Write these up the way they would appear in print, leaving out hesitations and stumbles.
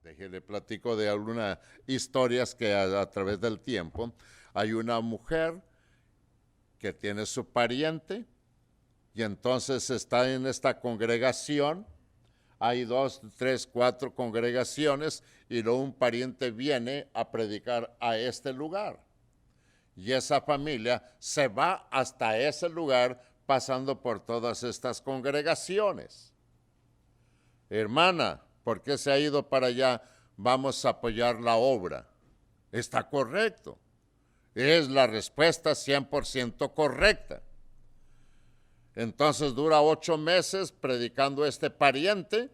Déjele platico de algunas historias que a través del tiempo hay una mujer que tiene su pariente y entonces está en esta congregación. Hay dos, tres, cuatro congregaciones y luego un pariente viene a predicar a este lugar. Y esa familia se va hasta ese lugar pasando por todas estas congregaciones. Hermana, ¿por qué se ha ido para allá? Vamos a apoyar la obra. Está correcto. Es la respuesta 100% correcta. Entonces dura 8 meses predicando este pariente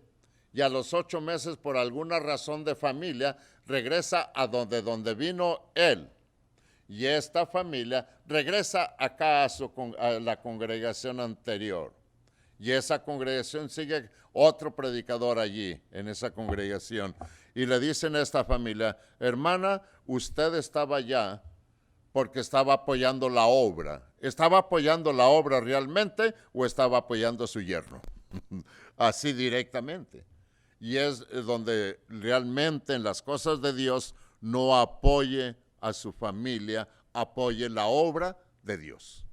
y a los 8 meses por alguna razón de familia regresa a donde vino él. Y esta familia regresa acá a la congregación anterior. Y esa congregación sigue otro predicador allí, en esa congregación. Y le dicen a esta familia, hermana, usted estaba allá porque estaba apoyando la obra. ¿Estaba apoyando la obra realmente o estaba apoyando a su yerno? Así directamente. Y es donde realmente en las cosas de Dios no apoye a su familia, apoye la obra de Dios.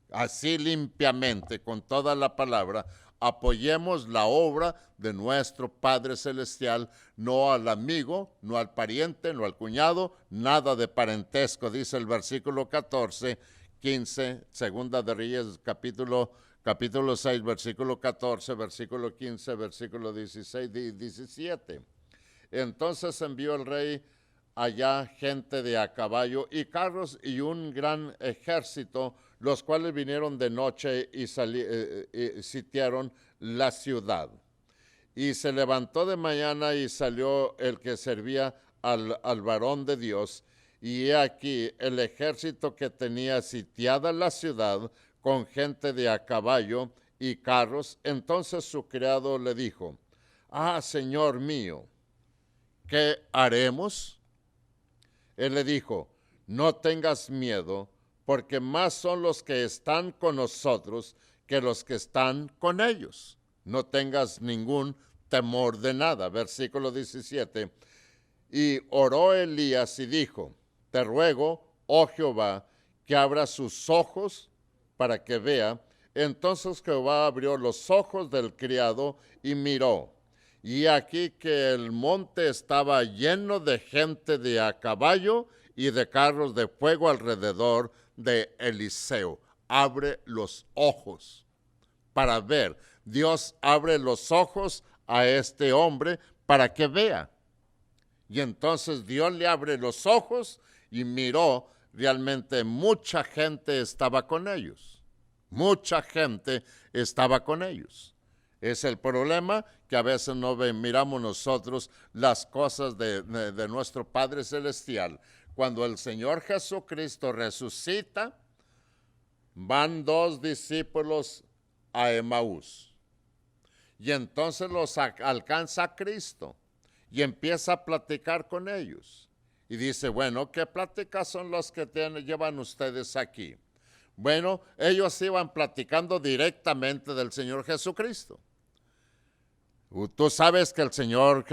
Así limpiamente, con toda la palabra, apoyemos la obra de nuestro Padre Celestial, no al amigo, no al pariente, no al cuñado, nada de parentesco, dice el versículo 14, 15, segunda de Reyes, capítulo 6, versículo 14, versículo 15, versículo 16 y 17. Entonces envió el rey allá gente de a caballo y carros y un gran ejército, los cuales vinieron de noche y sitiaron la ciudad. Y se levantó de mañana y salió el que servía al varón de Dios. Y he aquí el ejército que tenía sitiada la ciudad con gente de a caballo y carros. Entonces su criado le dijo, señor mío, ¿qué haremos? Él le dijo, no tengas miedo, porque más son los que están con nosotros que los que están con ellos. No tengas ningún temor de nada. Versículo 17. Y oró Elías y dijo, te ruego, oh Jehová, que abra sus ojos para que vea. Entonces Jehová abrió los ojos del criado y miró. Y aquí que el monte estaba lleno de gente de a caballo y de carros de fuego alrededor de Eliseo. Abre los ojos para ver. Dios abre los ojos a este hombre para que vea. Y entonces Dios le abre los ojos y miró, realmente mucha gente estaba con ellos. Mucha gente estaba con ellos. Es el problema que a veces no miramos nosotros las cosas de nuestro Padre Celestial. Cuando el Señor Jesucristo resucita, van 2 discípulos a Emaús. Y entonces los alcanza Cristo y empieza a platicar con ellos. Y dice, bueno, ¿qué pláticas son las que llevan ustedes aquí? Bueno, ellos iban platicando directamente del Señor Jesucristo. Tú sabes que el Señor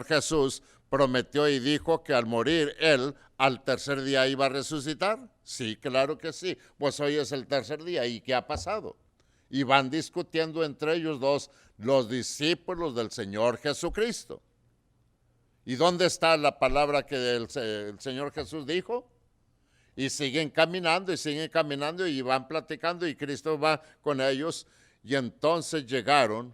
Jesús prometió y dijo que al morir Él, al tercer día iba a resucitar. Sí, claro que sí. Pues hoy es el tercer día. ¿Y qué ha pasado? Y van discutiendo entre ellos dos los discípulos del Señor Jesucristo. ¿Y dónde está la palabra que el Señor Jesús dijo? Y siguen caminando y van platicando y Cristo va con ellos. Y entonces llegaron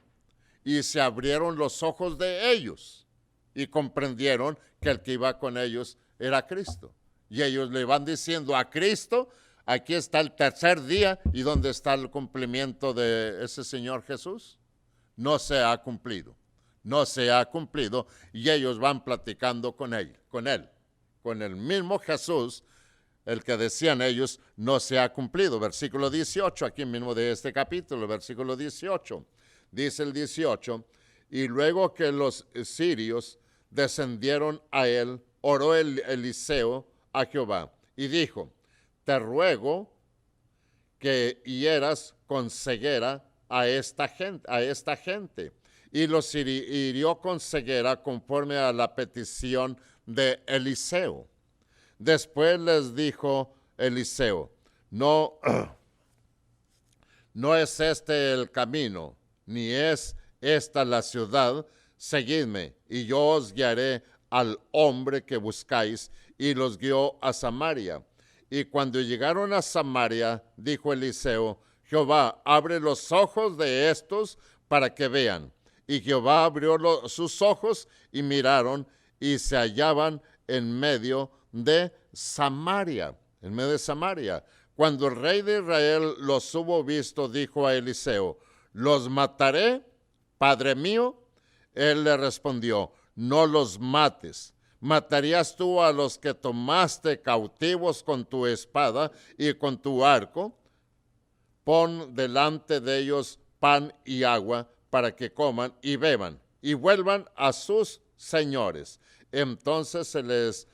y se abrieron los ojos de ellos y comprendieron que el que iba con ellos era Cristo. Y ellos le van diciendo a Cristo, aquí está el tercer día y ¿dónde está el cumplimiento de ese Señor Jesús? No se ha cumplido, no se ha cumplido y ellos van platicando con él, con el mismo Jesús, el que decían ellos, no se ha cumplido. Versículo 18, aquí mismo de este capítulo, versículo 18. Dice el 18, y luego que los sirios descendieron a él, oró Eliseo a Jehová y dijo, te ruego que hieras con ceguera a esta gente y los hirió con ceguera conforme a la petición de Eliseo. Después les dijo Eliseo, no, no es este el camino, ni es esta la ciudad. Seguidme, y yo os guiaré al hombre que buscáis. Y los guió a Samaria. Y cuando llegaron a Samaria, dijo Eliseo, Jehová, abre los ojos de estos para que vean. Y Jehová abrió sus ojos y miraron, y se hallaban en medio de Samaria. En medio de Samaria. Cuando el rey de Israel los hubo visto, dijo a Eliseo, ¿los mataré, padre mío? Él le respondió, no los mates. ¿Matarías tú a los que tomaste cautivos con tu espada y con tu arco? Pon delante de ellos pan y agua para que coman y beban y vuelvan a sus señores. Entonces se les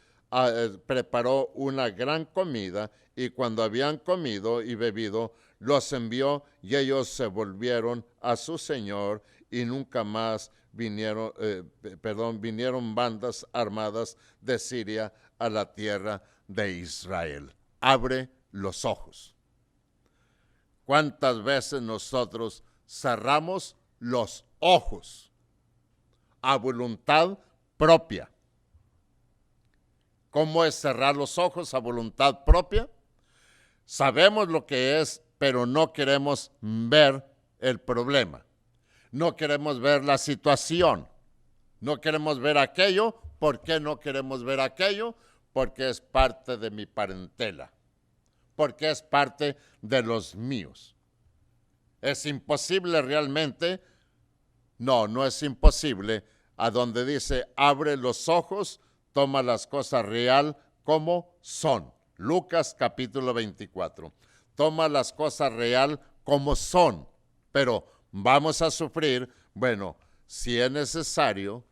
preparó una gran comida, y cuando habían comido y bebido, los envió, y ellos se volvieron a su señor, y nunca más vinieron bandas armadas de Siria a la tierra de Israel. Abre los ojos. ¿Cuántas veces nosotros cerramos los ojos a voluntad propia? ¿Cómo es cerrar los ojos a voluntad propia? Sabemos lo que es, pero no queremos ver el problema. No queremos ver la situación. No queremos ver aquello. ¿Por qué no queremos ver aquello? Porque es parte de mi parentela. Porque es parte de los míos. ¿Es imposible realmente? No, no es imposible. A donde dice, abre los ojos, toma las cosas real como son. Lucas capítulo 24. Toma las cosas real como son. Pero vamos a sufrir. Bueno, si es necesario,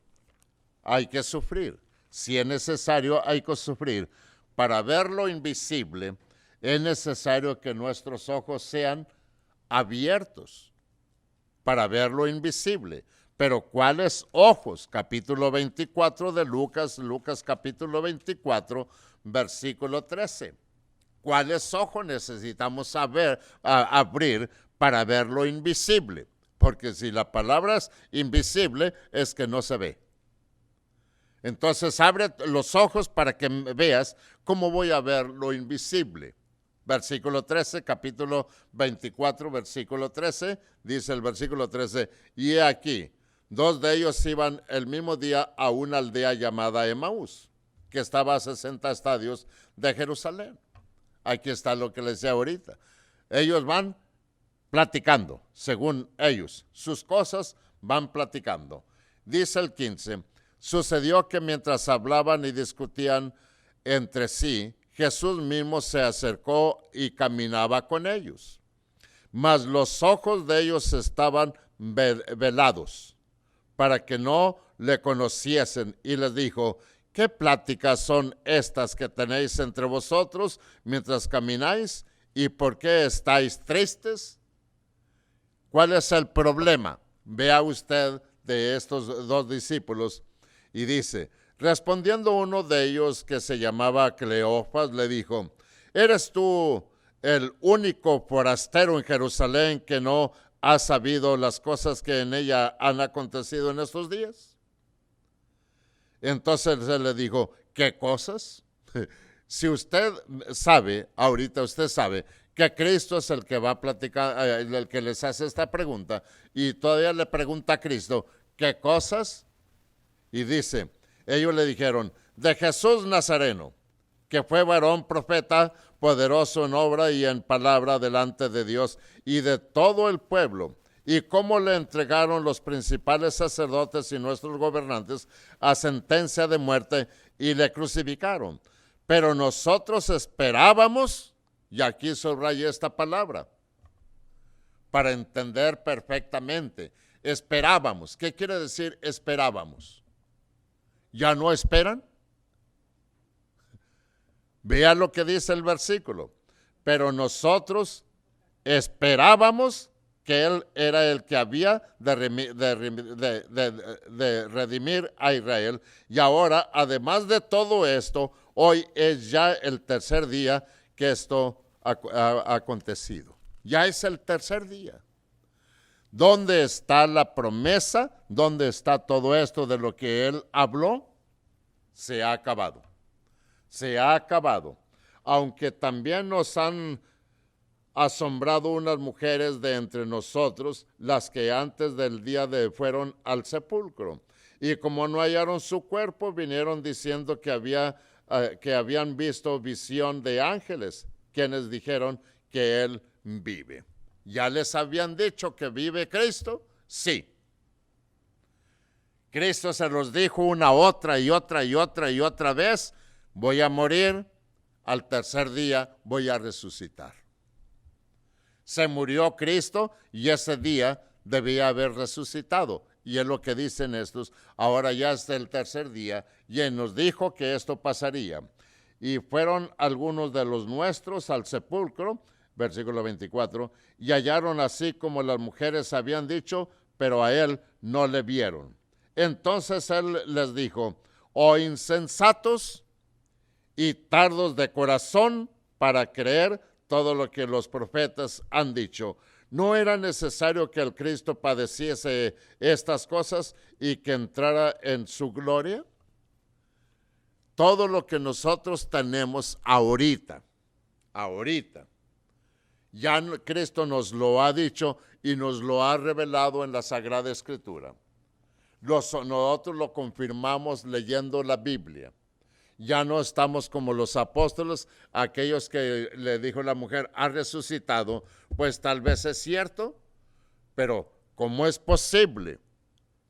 hay que sufrir. Si es necesario, hay que sufrir. Para ver lo invisible, es necesario que nuestros ojos sean abiertos para ver lo invisible. Pero ¿cuáles ojos? Capítulo 24 de Lucas, Lucas capítulo 24, versículo 13. ¿Cuáles ojos necesitamos abrir para ver lo invisible? Porque si la palabra es invisible, es que no se ve. Entonces abre los ojos para que veas cómo voy a ver lo invisible. Versículo 13, capítulo 24, versículo 13, dice el versículo 13, y he aquí, dos de ellos iban el mismo día a una aldea llamada Emaús, que estaba a 60 estadios de Jerusalén. Aquí está lo que les decía ahorita. Ellos van platicando, según ellos. Sus cosas van platicando. Dice el 15, sucedió que mientras hablaban y discutían entre sí, Jesús mismo se acercó y caminaba con ellos. Mas los ojos de ellos estaban velados, para que no le conociesen, y les dijo, ¿qué pláticas son estas que tenéis entre vosotros mientras camináis? ¿Y por qué estáis tristes? ¿Cuál es el problema? Vea usted de estos dos discípulos, y dice, respondiendo uno de ellos que se llamaba Cleofas, le dijo, ¿eres tú el único forastero en Jerusalén que no ha sabido las cosas que en ella han acontecido en estos días? Entonces él le dijo, ¿qué cosas? Si usted sabe, ahorita usted sabe que Cristo es el que va a platicar, el que les hace esta pregunta, y todavía le pregunta a Cristo, ¿qué cosas? Y dice, ellos le dijeron, de Jesús Nazareno, que fue varón profeta, poderoso en obra y en palabra delante de Dios y de todo el pueblo, y cómo le entregaron los principales sacerdotes y nuestros gobernantes a sentencia de muerte y le crucificaron. Pero nosotros esperábamos, y aquí subraya esta palabra, para entender perfectamente, esperábamos. ¿Qué quiere decir esperábamos? ¿Ya no esperan? Vea lo que dice el versículo. Pero nosotros esperábamos que él era el que había de redimir a Israel. Y ahora, además de todo esto, hoy es ya el tercer día que esto ha acontecido. Ya es el tercer día. ¿Dónde está la promesa? ¿Dónde está todo esto de lo que él habló? Se ha acabado. Se ha acabado. Aunque también nos han asombrado unas mujeres de entre nosotros, las que antes del día fueron al sepulcro. Y como no hallaron su cuerpo, vinieron diciendo que habían visto visión de ángeles, quienes dijeron que él vive. ¿Ya les habían dicho que vive Cristo? Sí. Cristo se los dijo una, otra y otra vez: voy a morir, al tercer día voy a resucitar. Se murió Cristo y ese día debía haber resucitado. Y es lo que dicen estos. Ahora ya es el tercer día y él nos dijo que esto pasaría. Y fueron algunos de los nuestros al sepulcro, versículo 24, y hallaron así como las mujeres habían dicho, pero a él no le vieron. Entonces él les dijo: oh insensatos y tardos de corazón para creer todo lo que los profetas han dicho. ¿No era necesario que el Cristo padeciese estas cosas y que entrara en su gloria? Todo lo que nosotros tenemos ahorita, ya Cristo nos lo ha dicho y nos lo ha revelado en la Sagrada Escritura. Nosotros lo confirmamos leyendo la Biblia. Ya no estamos como los apóstoles, aquellos que le dijo la mujer: ha resucitado. Pues tal vez es cierto, pero ¿cómo es posible?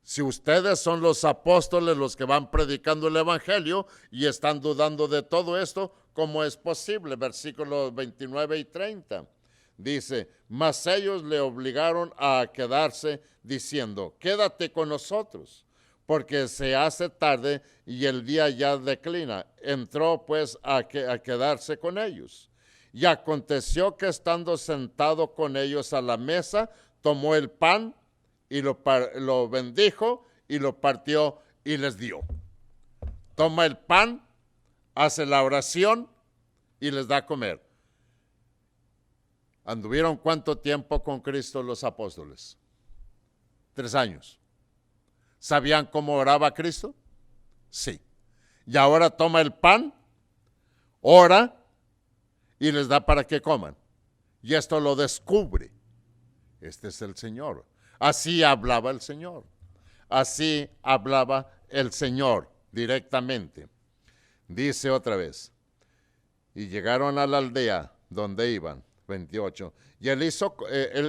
Si ustedes son los apóstoles los que van predicando el evangelio y están dudando de todo esto, ¿cómo es posible? Versículos 29 y 30. Dice: mas ellos le obligaron a quedarse, diciendo: quédate con nosotros, porque se hace tarde y el día ya declina. Entró pues a quedarse con ellos. Y aconteció que estando sentado con ellos a la mesa, tomó el pan y lo bendijo y lo partió y les dio. Toma el pan, hace la oración y les da a comer. ¿Anduvieron cuánto tiempo con Cristo los apóstoles? 3 años. ¿Sabían cómo oraba Cristo? Sí. Y ahora toma el pan, ora y les da para que coman. Y esto lo descubre. Este es el Señor. Así hablaba el Señor. Así hablaba el Señor directamente. Dice otra vez: y llegaron a la aldea donde iban, 28, y él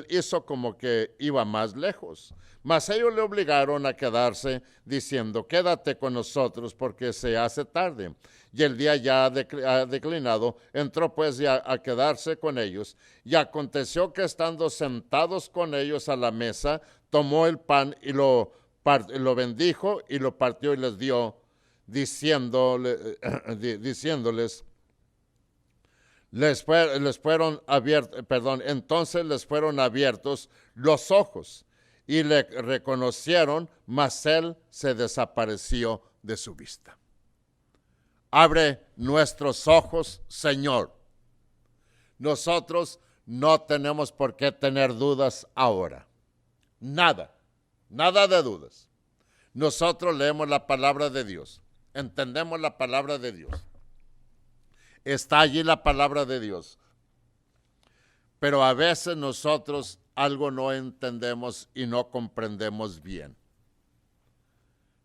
hizo como que iba más lejos. Mas ellos le obligaron a quedarse, diciendo: quédate con nosotros, porque se hace tarde. Y el día ya ha declinado. Entró pues a quedarse con ellos. Y aconteció que estando sentados con ellos a la mesa, tomó el pan y lo bendijo y lo partió y les dio, diciéndoles: entonces les fueron abiertos los ojos y le reconocieron, mas él se desapareció de su vista. Abre nuestros ojos, Señor. Nosotros no tenemos por qué tener dudas ahora. Nada de dudas. Nosotros leemos la palabra de Dios, entendemos la palabra de Dios. Está allí la palabra de Dios. Pero a veces nosotros algo no entendemos y no comprendemos bien.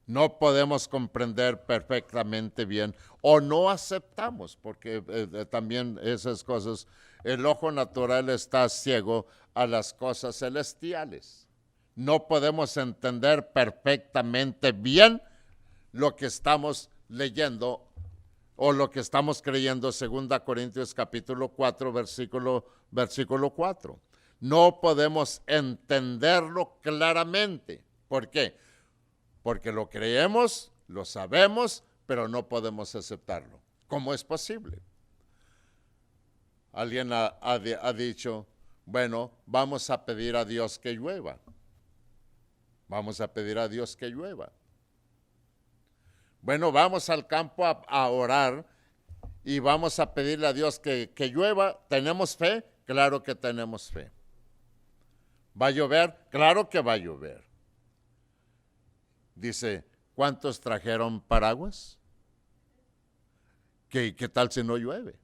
No podemos comprender perfectamente bien o no aceptamos, porque también esas cosas, el ojo natural está ciego a las cosas celestiales. No podemos entender perfectamente bien lo que estamos leyendo o lo que estamos creyendo, 2 Corintios capítulo 4, versículo 4. No podemos entenderlo claramente. ¿Por qué? Porque lo creemos, lo sabemos, pero no podemos aceptarlo. ¿Cómo es posible? Alguien ha dicho: Bueno, vamos a pedir a Dios que llueva. Vamos a pedir a Dios que llueva. Bueno, vamos al campo a orar y vamos a pedirle a Dios que llueva. ¿Tenemos fe? Claro que tenemos fe. ¿Va a llover? Claro que va a llover. Dice, ¿cuántos trajeron paraguas? ¿Qué tal si no llueve?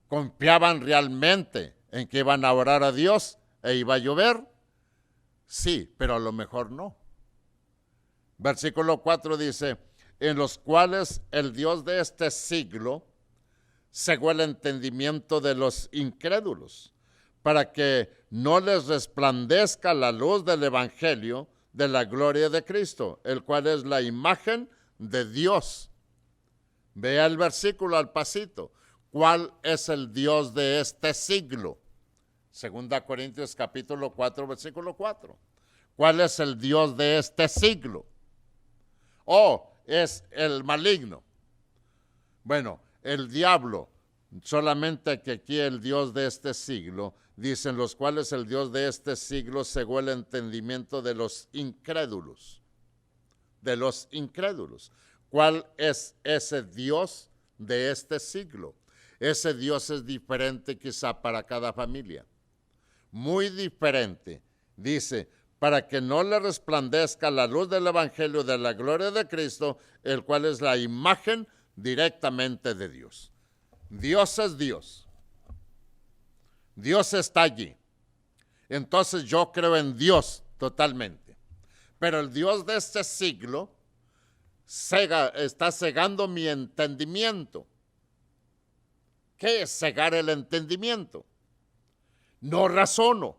¿Confiaban realmente en que iban a orar a Dios e iba a llover? Sí, pero a lo mejor no. Versículo 4 dice, en los cuales el Dios de este siglo cegó el entendimiento de los incrédulos, para que no les resplandezca la luz del evangelio de la gloria de Cristo, el cual es la imagen de Dios. Vea el versículo al pasito. ¿Cuál es el Dios de este siglo? 2 Corintios capítulo 4, versículo 4. ¿Cuál es el Dios de este siglo? Es el maligno. Bueno, el diablo, solamente que aquí el Dios de este siglo, dicen los cuales el Dios de este siglo cegó el entendimiento de los incrédulos. De los incrédulos. ¿Cuál es ese Dios de este siglo? Ese Dios es diferente quizá para cada familia. Muy diferente. Dice, para que no le resplandezca la luz del evangelio de la gloria de Cristo, el cual es la imagen directamente de Dios. Dios es Dios. Dios está allí. Entonces yo creo en Dios totalmente. Pero el Dios de este siglo está cegando mi entendimiento. ¿Qué es cegar el entendimiento? No razono.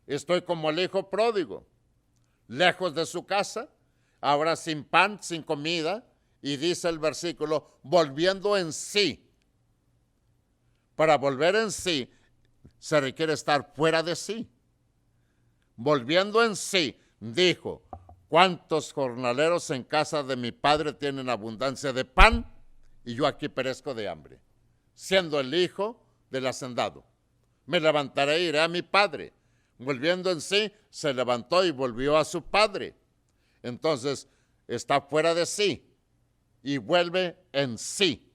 Estoy como el hijo pródigo, lejos de su casa, ahora sin pan, sin comida, y dice el versículo, volviendo en sí. Para volver en sí, se requiere estar fuera de sí. Volviendo en sí, dijo, ¿cuántos jornaleros en casa de mi padre tienen abundancia de pan? Y yo aquí perezco de hambre, siendo el hijo del hacendado. Me levantaré e iré a mi padre. Volviendo en sí, se levantó y volvió a su padre. Entonces, está fuera de sí y vuelve en sí.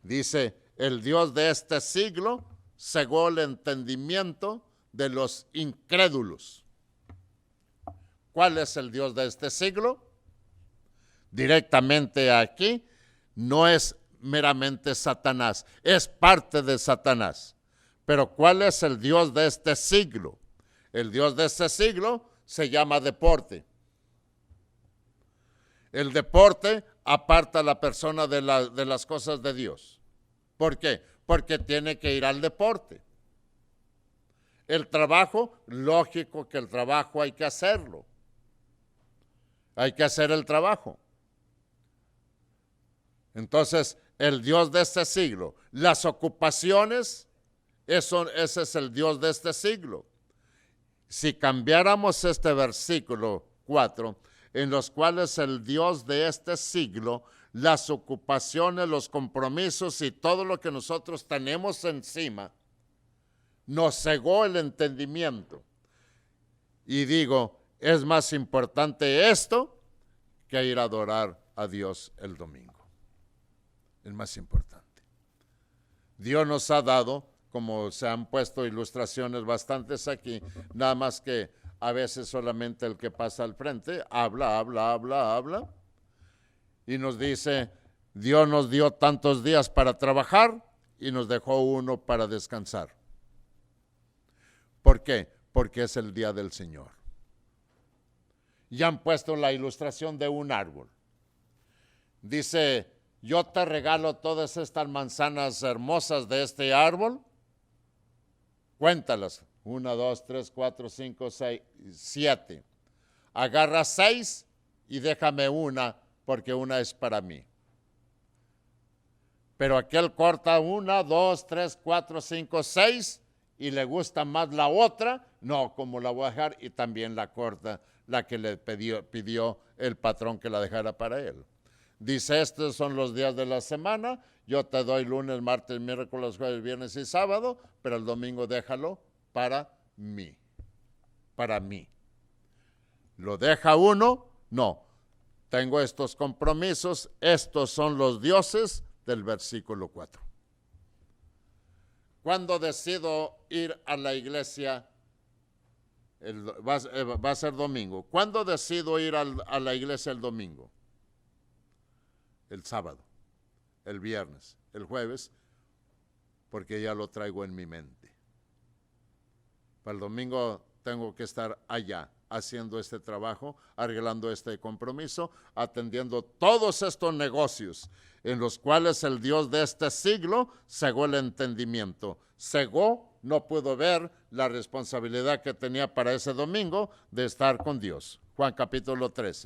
Dice, el Dios de este siglo cegó el entendimiento de los incrédulos. ¿Cuál es el Dios de este siglo? Directamente aquí, no es meramente Satanás, es parte de Satanás. Pero ¿cuál es el Dios de este siglo? El Dios de este siglo se llama deporte. El deporte aparta a la persona de las cosas de Dios. ¿Por qué? Porque tiene que ir al deporte. El trabajo, lógico que el trabajo hay que hacerlo. Hay que hacer el trabajo. Entonces, el Dios de este siglo, las ocupaciones, ese es el Dios de este siglo. Si cambiáramos este versículo 4, en los cuales el Dios de este siglo, las ocupaciones, los compromisos y todo lo que nosotros tenemos encima, nos cegó el entendimiento. Y digo, es más importante esto que ir a adorar a Dios el domingo. Es más importante. Dios nos ha dado, como se han puesto ilustraciones bastantes aquí, nada más que a veces solamente el que pasa al frente habla, y nos dice, Dios nos dio tantos días para trabajar y nos dejó uno para descansar. ¿Por qué? Porque es el día del Señor. Ya han puesto la ilustración de un árbol. Dice, yo te regalo todas estas manzanas hermosas de este árbol. Cuéntalas. 1, 2, 3, 4, 5, 6, 7. Agarra 6 y déjame una, porque una es para mí. Pero aquel corta 1, 2, 3, 4, 5, 6 y le gusta más la otra. No, como la voy a dejar, y también la corta, la que le pidió el patrón que la dejara para él. Dice, estos son los días de la semana, yo te doy lunes, martes, miércoles, jueves, viernes y sábado, pero el domingo déjalo para mí. Para mí. ¿Lo deja uno? No. Tengo estos compromisos, estos son los dioses del versículo 4. ¿Cuándo decido ir a la iglesia? Va a ser domingo. ¿Cuándo decido ir a la iglesia el domingo? El sábado, el viernes, el jueves, porque ya lo traigo en mi mente. Para el domingo tengo que estar allá, haciendo este trabajo, arreglando este compromiso, atendiendo todos estos negocios en los cuales el Dios de este siglo cegó el entendimiento. Cegó, no pudo ver la responsabilidad que tenía para ese domingo de estar con Dios. Juan capítulo 3,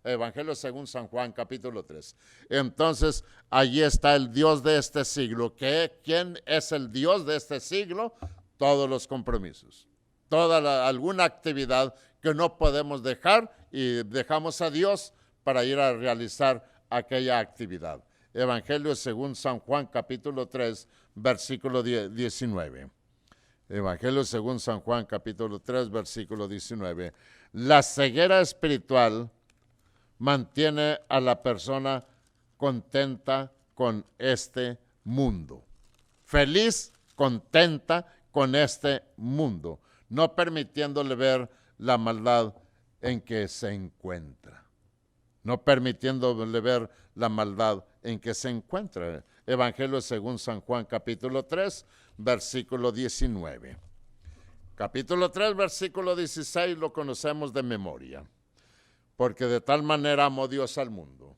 Evangelio según San Juan capítulo 3. Entonces, allí está el Dios de este siglo. ¿Quién es el Dios de este siglo? Todos los compromisos. Alguna actividad que no podemos dejar y dejamos a Dios para ir a realizar aquella actividad. Evangelio según San Juan capítulo 3, versículo 19. Evangelio según San Juan capítulo 3, versículo 19. La ceguera espiritual mantiene a la persona contenta con este mundo. Feliz, contenta con este mundo, no permitiéndole ver la maldad en que se encuentra. No permitiéndole ver la maldad en que se encuentra. Evangelio según San Juan, capítulo 3, versículo 19. Capítulo 3, versículo 16 lo conocemos de memoria. Porque de tal manera amó Dios al mundo.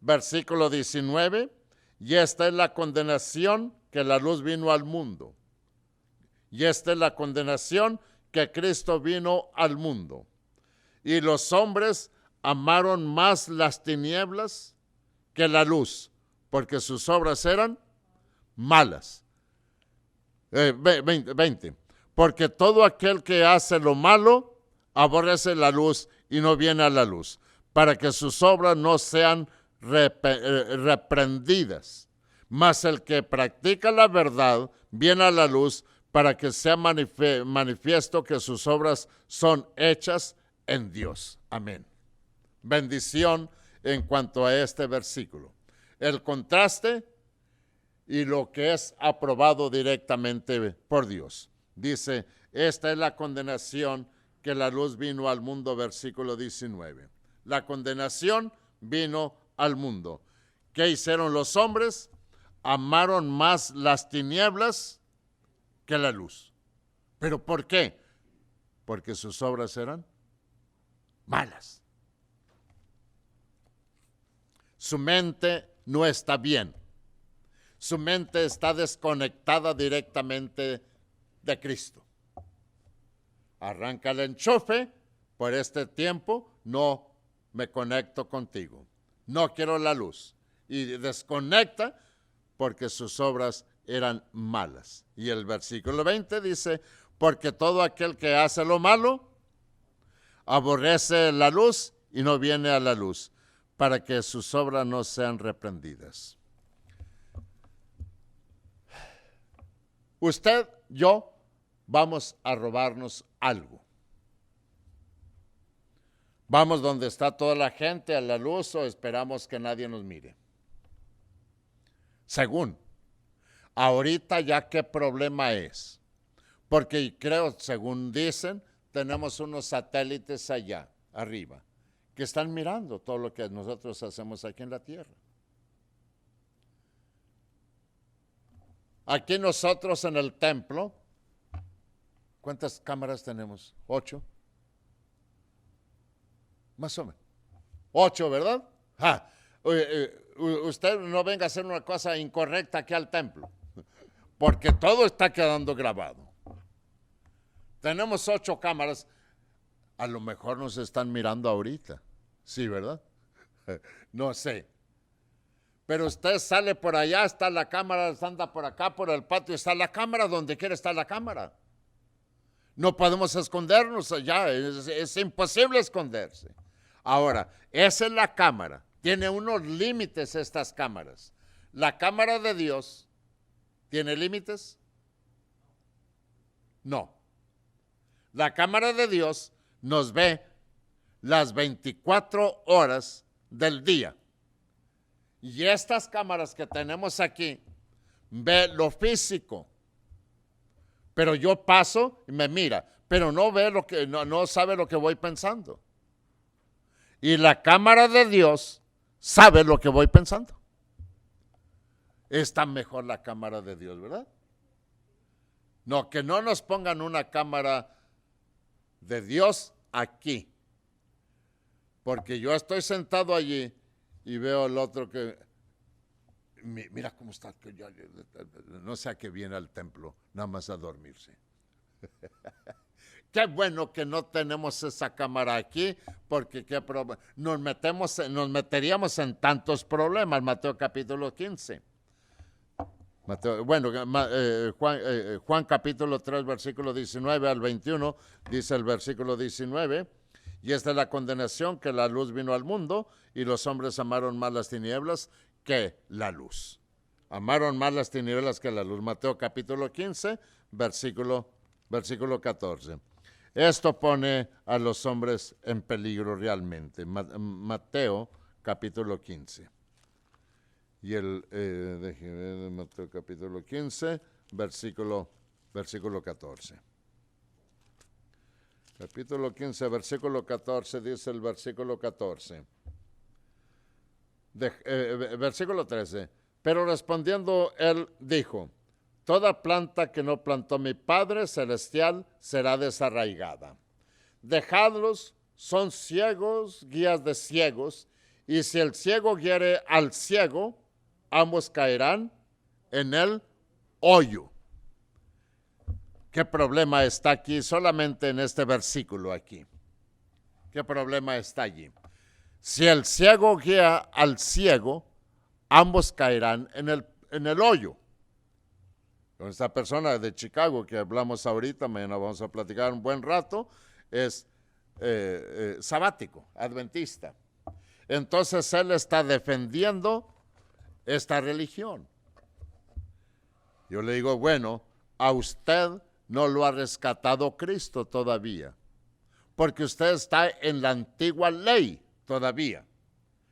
Versículo 19, y esta es la condenación que la luz vino al mundo. Y esta es la condenación que Cristo vino al mundo. Y los hombres amaron más las tinieblas que la luz, porque sus obras eran malas. 20. Porque todo aquel que hace lo malo aborrece la luz y no viene a la luz, para que sus obras no sean reprendidas. Mas el que practica la verdad viene a la luz, para que sea manifiesto que sus obras son hechas en Dios. Amén. Bendición en cuanto a este versículo. El contraste y lo que es aprobado directamente por Dios. Dice, esta es la condenación que la luz vino al mundo, versículo 19. La condenación vino al mundo. ¿Qué hicieron los hombres? Amaron más las tinieblas que la luz. ¿Pero por qué? Porque sus obras eran malas. Su mente no está bien. Su mente está desconectada directamente de Cristo. Arranca el enchufe, por este tiempo no me conecto contigo. No quiero la luz. Y desconecta porque sus obras eran malas. Y el versículo 20 dice, porque todo aquel que hace lo malo aborrece la luz y no viene a la luz, para que sus obras no sean reprendidas. Usted, yo, vamos a robarnos algo. Vamos donde está toda la gente a la luz o esperamos que nadie nos mire. Según. Ahorita ya qué problema es. Porque creo, según dicen, tenemos unos satélites allá, arriba, que están mirando todo lo que nosotros hacemos aquí en la tierra. Aquí nosotros en el templo, ¿cuántas cámaras tenemos? 8. Más o menos. 8, ¿verdad? Usted no venga a hacer una cosa incorrecta aquí al templo, porque todo está quedando grabado. Tenemos 8 cámaras. A lo mejor nos están mirando ahorita. Sí, ¿verdad? No sé. Pero usted sale por allá, está la cámara, anda por acá, por el patio, está la cámara, donde quiera está la cámara. No podemos escondernos allá, es imposible esconderse. Ahora, esa es la cámara. Tiene unos límites estas cámaras. ¿La cámara de Dios tiene límites? No. La cámara de Dios nos ve las 24 horas del día. Y estas cámaras que tenemos aquí ve lo físico. Pero yo paso y me mira, pero no ve lo que, no sabe lo que voy pensando. Y la cámara de Dios sabe lo que voy pensando. Está mejor la cámara de Dios, ¿verdad? No, que no nos pongan una cámara de Dios aquí. Porque yo estoy sentado allí y veo al otro que, mira cómo está, que no sé a qué viene al templo, nada más a dormirse. Qué bueno que no tenemos esa cámara aquí, porque nos meteríamos en tantos problemas. Mateo capítulo 15. Juan capítulo 3, versículo 19 al 21, dice el versículo 19, y esta es la condenación, que la luz vino al mundo, y los hombres amaron más las tinieblas que la luz. Amaron más las tinieblas que la luz. Mateo capítulo 15, versículo 14. Esto pone a los hombres en peligro realmente. Mateo capítulo 15. Y Mateo capítulo 15, versículo 14. Capítulo 15, versículo 14, dice el versículo 14. Versículo 13. Pero respondiendo él dijo, toda planta que no plantó mi Padre Celestial será desarraigada. Dejadlos, son ciegos, guías de ciegos, y si el ciego guiare al ciego, ambos caerán en el hoyo. ¿Qué problema está aquí? Solamente en este versículo aquí. ¿Qué problema está allí? Si el ciego guía al ciego, ambos caerán en el hoyo. Con esta persona de Chicago que hablamos ahorita, mañana vamos a platicar un buen rato, es sabático, adventista. Entonces él está defendiendo esta religión. Yo le digo, bueno, a usted no lo ha rescatado Cristo todavía, porque usted está en la antigua ley todavía.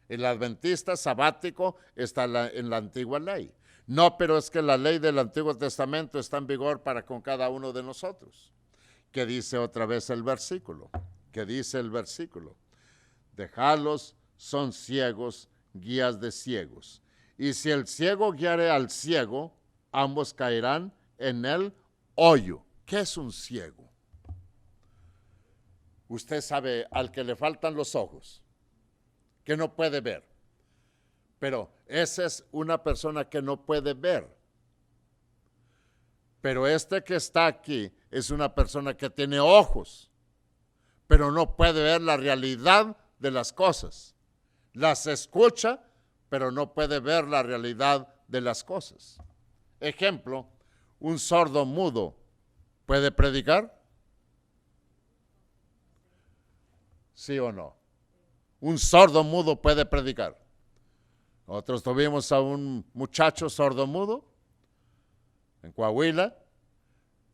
El adventista sabático está en la antigua ley. No, pero es que la ley del Antiguo Testamento está en vigor para con cada uno de nosotros. ¿Qué dice otra vez el versículo? ¿Qué dice el versículo? Dejadlos, son ciegos, guías de ciegos. Y si el ciego guiare al ciego, ambos caerán en el hoyo. ¿Qué es un ciego? Usted sabe, al que le faltan los ojos, que no puede ver. Pero esa es una persona que no puede ver. Pero este que está aquí es una persona que tiene ojos, pero no puede ver la realidad de las cosas. Las escucha, pero no puede ver la realidad de las cosas. Ejemplo, un sordo mudo puede predicar. ¿Sí o no? Un sordo mudo puede predicar. Nosotros tuvimos a un muchacho sordomudo en Coahuila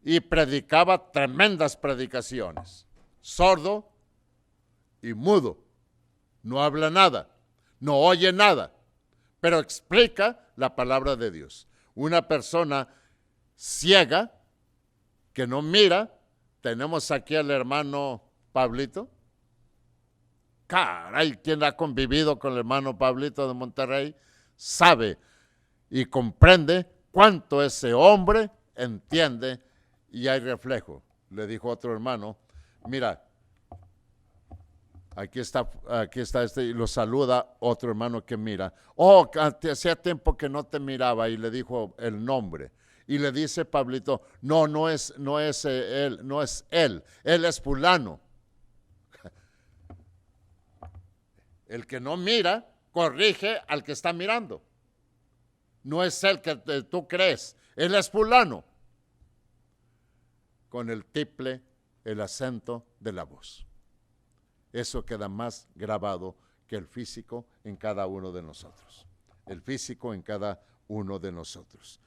y predicaba tremendas predicaciones. Sordo y mudo. No habla nada, no oye nada, pero explica la palabra de Dios. Una persona ciega que no mira. Tenemos aquí al hermano Pablito. Caray, quien ha convivido con el hermano Pablito de Monterrey sabe y comprende cuánto ese hombre entiende y hay reflejo. Le dijo otro hermano, mira, aquí está este, y lo saluda otro hermano que mira. Oh, hacía tiempo que no te miraba, y le dijo el nombre. Y le dice Pablito, no es él es fulano. El que no mira, corrige al que está mirando. No es el que tú crees, él es fulano. Con el tiple, el acento de la voz. Eso queda más grabado que el físico en cada uno de nosotros. El físico en cada uno de nosotros.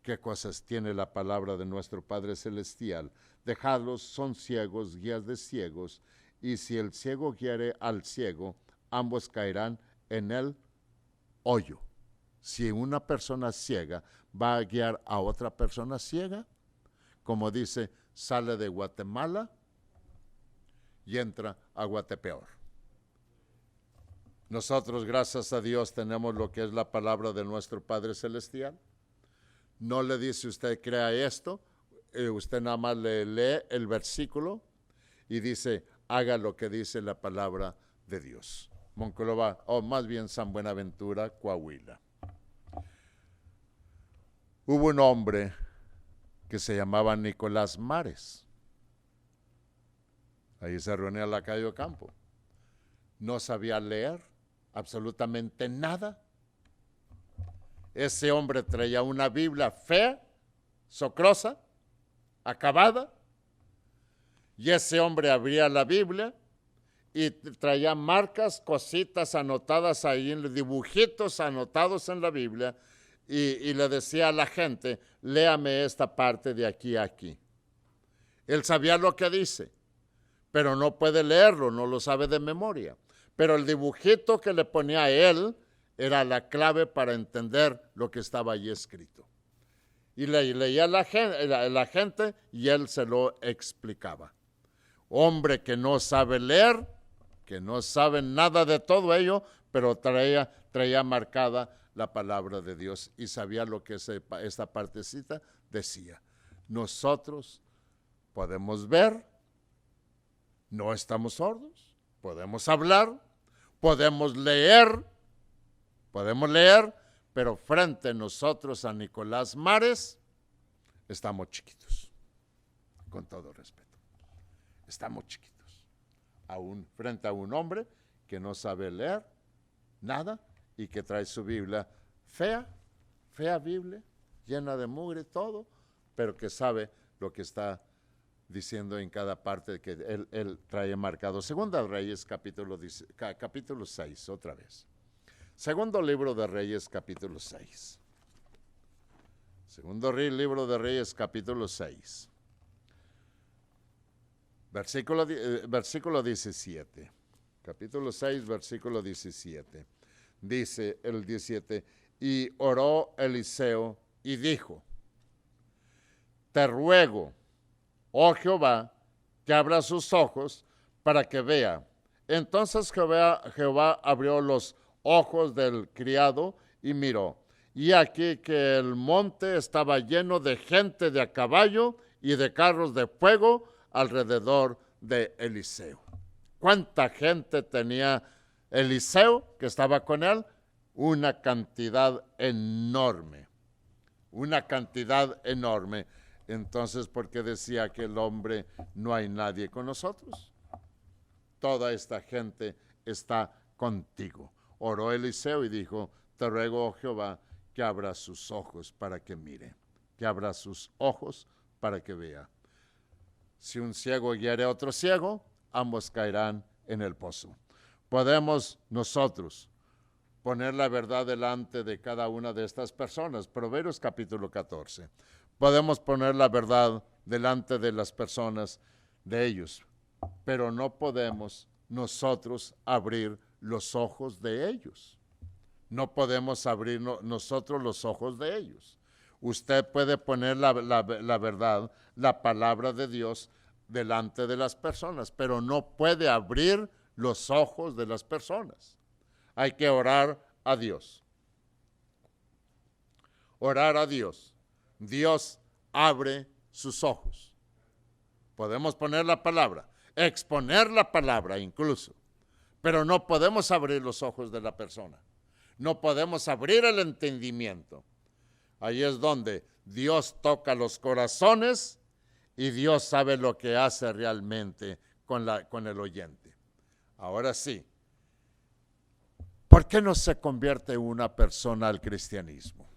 ¿Qué cosas tiene la palabra de nuestro Padre Celestial? Dejadlos, son ciegos, guías de ciegos, y si el ciego guiare al ciego, ambos caerán en el hoyo. Si una persona ciega va a guiar a otra persona ciega, como dice, sale de Guatemala y entra a Guatepeor. Nosotros, gracias a Dios, tenemos lo que es la palabra de nuestro Padre Celestial. No le dice usted crea esto, usted nada más le lee el versículo y dice, haga lo que dice la palabra de Dios. Monclova, o más bien San Buenaventura, Coahuila. Hubo un hombre que se llamaba Nicolás Mares. Ahí se reunía la calle Ocampo. No sabía leer absolutamente nada. Ese hombre traía una Biblia fea, socrosa, acabada, y ese hombre abría la Biblia y traía marcas, cositas anotadas ahí, dibujitos anotados en la Biblia, y le decía a la gente, léame esta parte de aquí a aquí. Él sabía lo que dice, pero no puede leerlo, no lo sabe de memoria. Pero el dibujito que le ponía a él era la clave para entender lo que estaba allí escrito. Y leía la gente y él se lo explicaba. Hombre que no sabe leer, que no sabe nada de todo ello, pero traía marcada la palabra de Dios y sabía lo que esta partecita decía. Nosotros podemos ver, no estamos sordos, podemos hablar, podemos leer, pero frente a nosotros, a Nicolás Mares, estamos chiquitos, con todo respeto. Estamos chiquitos. Frente a un hombre que no sabe leer nada y que trae su Biblia fea Biblia, llena de mugre, todo, pero que sabe lo que está diciendo en cada parte que él trae marcado. Segunda Reyes, capítulo 6, otra vez. Segundo libro de Reyes, capítulo 6. Segundo libro de Reyes, capítulo 6. Versículo 17. Capítulo 6, versículo 17. Dice el 17, y oró Eliseo y dijo, te ruego, oh Jehová, que abra sus ojos para que vea. Entonces Jehová abrió los ojos del criado y miró. Y aquí que el monte estaba lleno de gente de a caballo y de carros de fuego alrededor de Eliseo. ¿Cuánta gente tenía Eliseo que estaba con él? Una cantidad enorme. Una cantidad enorme. Entonces, ¿por qué decía que el hombre no hay nadie con nosotros? Toda esta gente está contigo. Oró Eliseo y dijo, te ruego, oh Jehová, que abra sus ojos para que mire, que abra sus ojos para que vea. Si un ciego guiare a otro ciego, ambos caerán en el pozo. Podemos nosotros poner la verdad delante de cada una de estas personas. Proverbios capítulo 14. Podemos poner la verdad delante de las personas, de ellos, pero no podemos nosotros abrir los ojos de ellos. No podemos abrir nosotros los ojos de ellos. Usted puede poner la verdad, la palabra de Dios delante de las personas, pero no puede abrir los ojos de las personas. Hay que orar a Dios. Orar a Dios. Dios abre sus ojos. Podemos poner la palabra, exponer la palabra incluso, pero no podemos abrir los ojos de la persona. No podemos abrir el entendimiento. Ahí es donde Dios toca los corazones y Dios sabe lo que hace realmente con el oyente. Ahora sí, ¿por qué no se convierte una persona al cristianismo?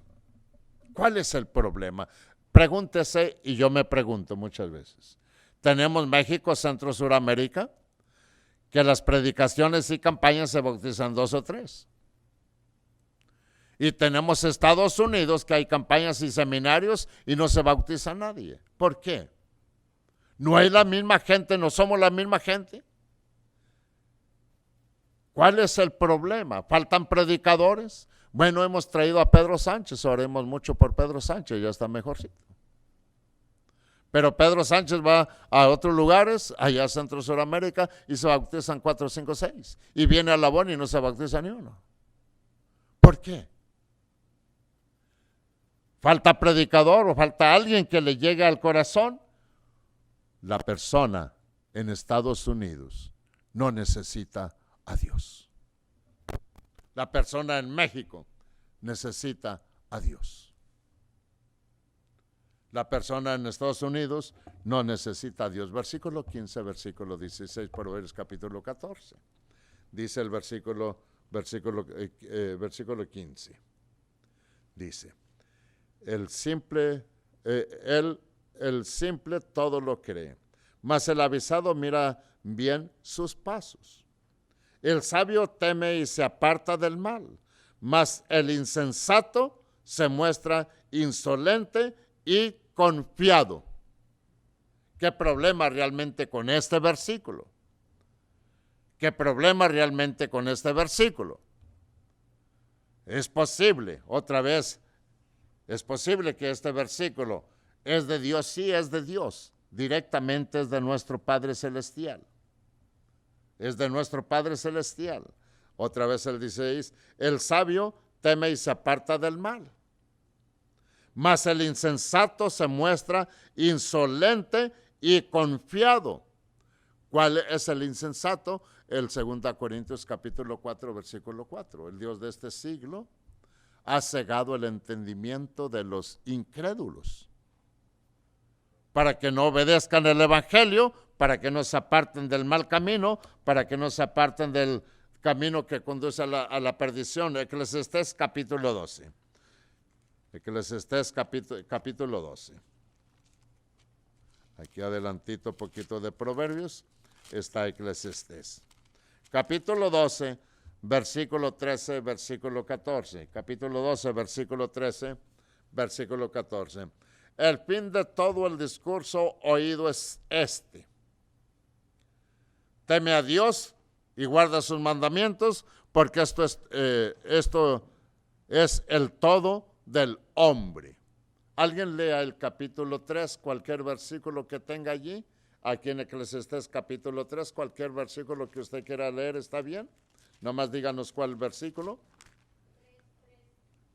¿Cuál es el problema? Pregúntese, y yo me pregunto muchas veces. ¿Tenemos México, Centro, Suramérica? que las predicaciones y campañas se bautizan 2 o 3. Y tenemos Estados Unidos que hay campañas y seminarios y no se bautiza nadie. ¿Por qué? ¿No hay la misma gente? ¿No somos la misma gente? ¿Cuál es el problema? ¿Faltan predicadores? Bueno, hemos traído a Pedro Sánchez, oremos mucho por Pedro Sánchez, ya está mejorcito. Pero Pedro Sánchez va a otros lugares, allá Centro Suramérica, y se bautizan 4, 5, 6. Y viene a Labón y no se bautiza ni uno. ¿Por qué? ¿Falta predicador o falta alguien que le llegue al corazón? La persona en Estados Unidos no necesita a Dios. La persona en México necesita a Dios. La persona en Estados Unidos no necesita a Dios. Versículo 15, versículo 16, Proverbios capítulo 14. Dice el versículo 15. Dice, el simple todo lo cree, mas el avisado mira bien sus pasos. El sabio teme y se aparta del mal, mas el insensato se muestra insolente y confiado. ¿Qué problema realmente con este versículo? ¿Qué problema realmente con este versículo? Es posible, otra vez, es posible que este versículo es de Dios, sí es de Dios, directamente es de nuestro Padre Celestial. Es de nuestro Padre Celestial. Otra vez el 16, el sabio teme y se aparta del mal, mas el insensato se muestra insolente y confiado. ¿Cuál es el insensato? El 2 Corintios capítulo 4, versículo 4. El Dios de este siglo ha cegado el entendimiento de los incrédulos para que no obedezcan el evangelio, para que no se aparten del mal camino, para que no se aparten del camino que conduce a la perdición. Eclesiastés capítulo 12. Eclesiastés capítulo 12. Aquí adelantito poquito de Proverbios está Eclesiastés. Capítulo 12, versículo 13, versículo 14. Capítulo 12, versículo 13, versículo 14. El fin de todo el discurso oído es este: teme a Dios y guarda sus mandamientos, porque esto es el todo del hombre. Alguien lea el capítulo 3, cualquier versículo que tenga allí, aquí en Eclesiastés capítulo 3, cualquier versículo que usted quiera leer, ¿está bien? Nomás díganos cuál versículo.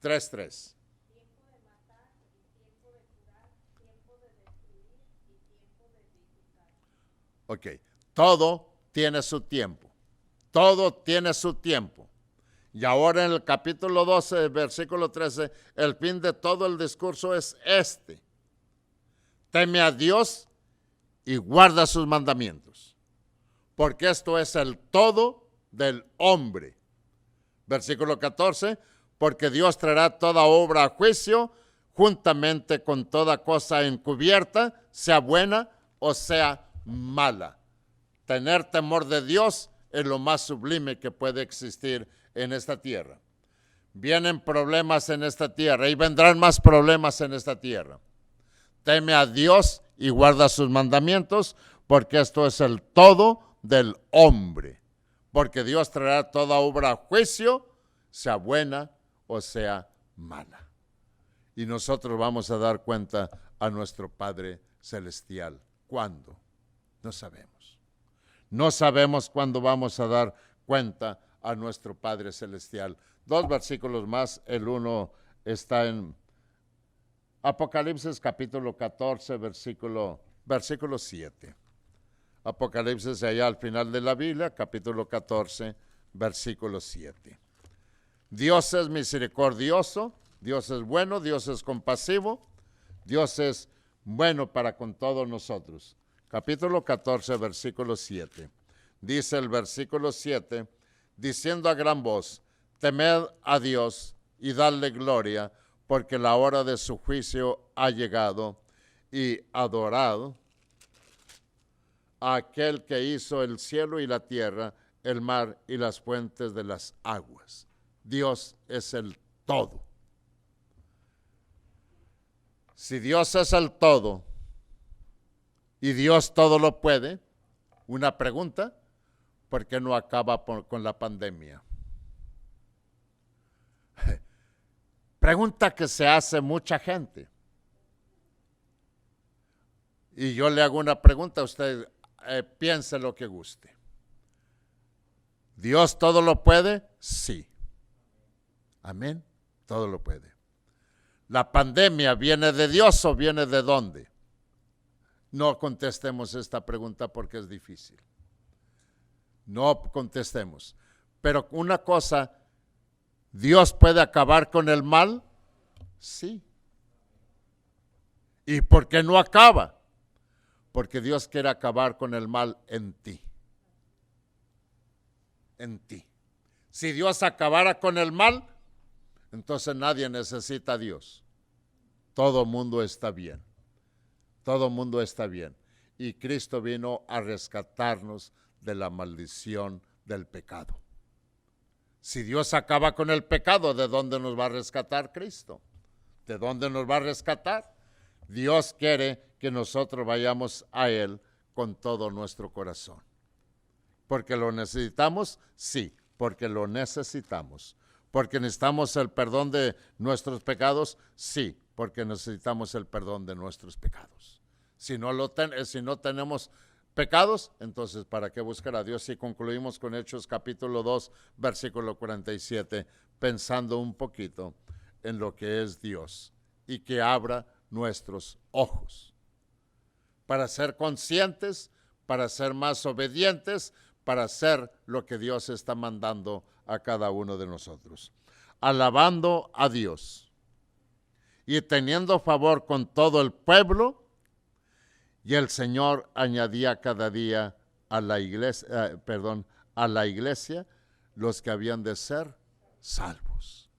3:3. Ok, todo tiene su tiempo. Todo tiene su tiempo. Y ahora en el capítulo 12, versículo 13, el fin de todo el discurso es este: teme a Dios y guarda sus mandamientos, porque esto es el todo del hombre. Versículo 14, porque Dios traerá toda obra a juicio, juntamente con toda cosa encubierta, sea buena o sea mala. Tener temor de Dios es lo más sublime que puede existir en esta tierra. Vienen problemas en esta tierra y vendrán más problemas en esta tierra. Teme a Dios y guarda sus mandamientos, porque esto es el todo del hombre. Porque Dios traerá toda obra a juicio, sea buena o sea mala. Y nosotros vamos a dar cuenta a nuestro Padre Celestial. ¿Cuándo? No sabemos. No sabemos cuándo vamos a dar cuenta a nuestro Padre Celestial. 2 versículos más, el uno está en Apocalipsis capítulo 14, versículo 7. Apocalipsis allá al final de la Biblia, capítulo 14, versículo 7. Dios es misericordioso, Dios es bueno, Dios es compasivo, Dios es bueno para con todos nosotros. Capítulo 14, versículo 7. Dice el versículo 7, diciendo a gran voz: temed a Dios y dadle gloria, porque la hora de su juicio ha llegado, y adorad a aquel que hizo el cielo y la tierra, el mar y las fuentes de las aguas. Dios es el todo. Si Dios es el todo y Dios todo lo puede, una pregunta, ¿por qué no acaba con la pandemia? Pregunta que se hace mucha gente. Y yo le hago una pregunta a usted, piense lo que guste. ¿Dios todo lo puede? Sí. Amén. Todo lo puede. ¿La pandemia viene de Dios o viene de dónde? No contestemos esta pregunta porque es difícil. No contestemos. Pero una cosa, ¿Dios puede acabar con el mal? Sí. ¿Y por qué no acaba? Porque Dios quiere acabar con el mal en ti. En ti. Si Dios acabara con el mal, entonces nadie necesita a Dios. Todo mundo está bien. Todo mundo está bien. Y Cristo vino a rescatarnos de la maldición del pecado. Si Dios acaba con el pecado, ¿de dónde nos va a rescatar Cristo? ¿De dónde nos va a rescatar? Dios quiere que nosotros vayamos a Él con todo nuestro corazón. ¿Porque lo necesitamos? Sí, porque lo necesitamos. ¿Porque necesitamos el perdón de nuestros pecados? Sí, porque necesitamos el perdón de nuestros pecados. Si no tenemos pecados, entonces ¿para qué buscar a Dios? Y concluimos con Hechos capítulo 2, versículo 47, pensando un poquito en lo que es Dios y que abra nuestros ojos para ser conscientes, para ser más obedientes, para hacer lo que Dios está mandando a cada uno de nosotros. Alabando a Dios y teniendo favor con todo el pueblo, y el Señor añadía cada día a la iglesia, los que habían de ser salvos.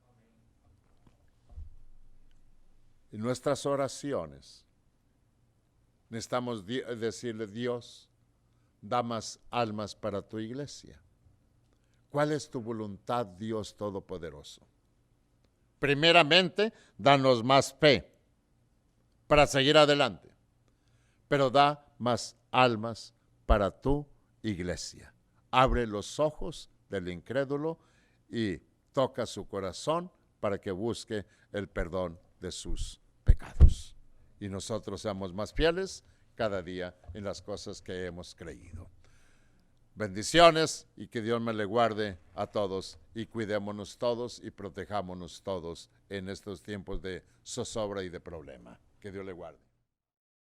En nuestras oraciones necesitamos decirle: Dios, da más almas para tu iglesia. ¿Cuál es tu voluntad, Dios Todopoderoso? Primeramente, danos más fe para seguir adelante, pero da más almas para tu iglesia. Abre los ojos del incrédulo y toca su corazón para que busque el perdón de sus pecados. Y nosotros seamos más fieles cada día en las cosas que hemos creído. Bendiciones y que Dios me le guarde a todos y cuidémonos todos y protejámonos todos en estos tiempos de zozobra y de problema. Que Dios le guarde.